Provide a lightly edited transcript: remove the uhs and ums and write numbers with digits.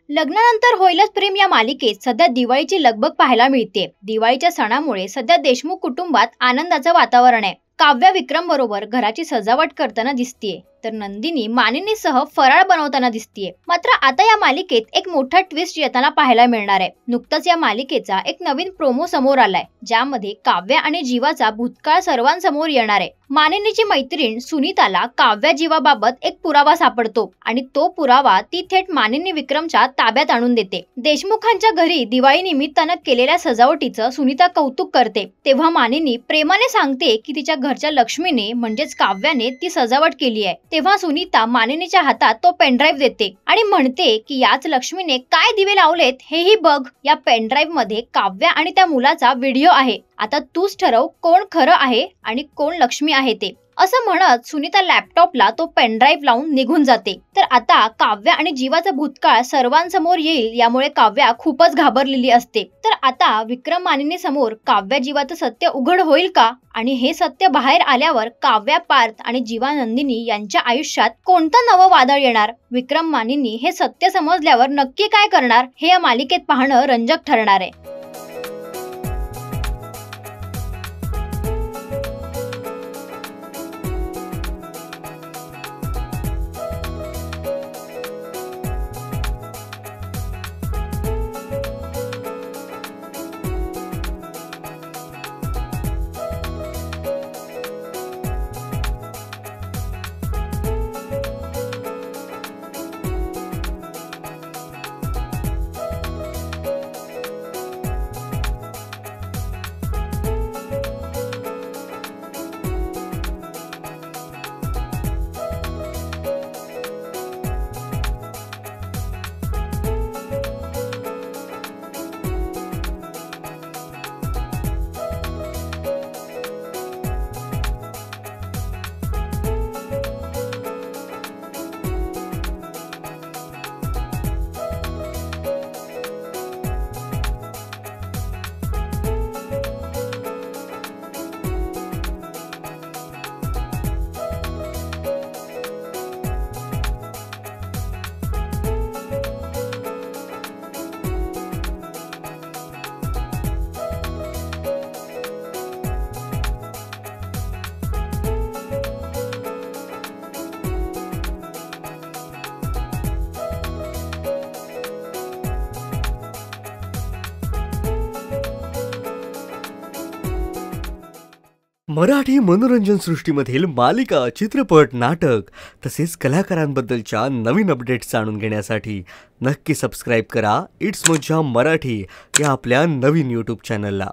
लग्नानंतर होईलच प्रेम या मालिकेत सध्या दिवाळीची लगबग पाहायला मिळते। दिवाळीच्या सणामुळे सध्या देशमुख कुटुंबात आनंदाचं वातावरण आहे। काव्या विक्रम बरोबर घराची सजावट करताना दिसतीये, तर नंदिनी मानिनीसह फराळ बनवताना दिसतीये। मात्र आता या मालिकेत एक मोठा ट्विस्ट येताना पाहायला मिळणार आहे। नुकताच या मालिकेचा एक नवीन प्रोमो समोर आलाय, ज्यामध्ये काव्या आणि जीवाचा भूतकाळ सर्वांसमोर येणार आहे। मानिनीची मैत्रीण सुनीताला काव्या जीवाबाबत एक पुरावा सापडतो आणि तो पुरावा ती थेट मानिनी विक्रमच्या ताब्यात आणून देते। देशमुखांच्या घरी दिवाळी निमित्तानं केलेल्या सजावटीचं सुनीता कौतुक करते, तेव्हा मानिनी प्रेमाने सांगते की तिच्या घरच्या लक्ष्मीने म्हणजेच काव्याने ती सजावट केली आहे। तेव्हा सुनीता मानिनीच्या हातात तो पेनड्राईव्ह देते आणि म्हणते की याच लक्ष्मीने काय दिवे लावलेत हेही बघ। या पेनड्राईव्ह मध्ये काव्या आणि त्या मुलाचा व्हिडिओ आहे। आता तूच ठरव कोण खरं आहे आणि कोण लक्ष्मी आहे ते, असं म्हणत सुनीता लॅपटॉपला तो पेनड्राईव्ह लावून निघून जाते। तर आता काव्या आणि जीवाचा भूतकाळ सर्वांसमोर येईल, यामुळे काव्या खूपच घाबरलेली असते। तर आता विक्रम मानिनी समोर काव्या जीवाचं सत्य उघड होईल का, आणि हे सत्य बाहेर आल्यावर काव्या पार्थ आणि जीवा नंदिनी यांच्या आयुष्यात कोणतं नवं वादळ येणार? विक्रम मानिनी हे सत्य समजल्यावर नक्की काय करणार, हे या मालिकेत पाहणं रंजक ठरणार आहे। मराठी मनोरंजन सृष्टीमधील मालिका, चित्रपट, नाटक तसेच कलाकारांबद्दलच्या नवीन अपडेट्स जाणून घेण्यासाठी नक्की सबस्क्राईब करा इट्स मज्जा मराठी या आपल्या नवीन YouTube चॅनलला।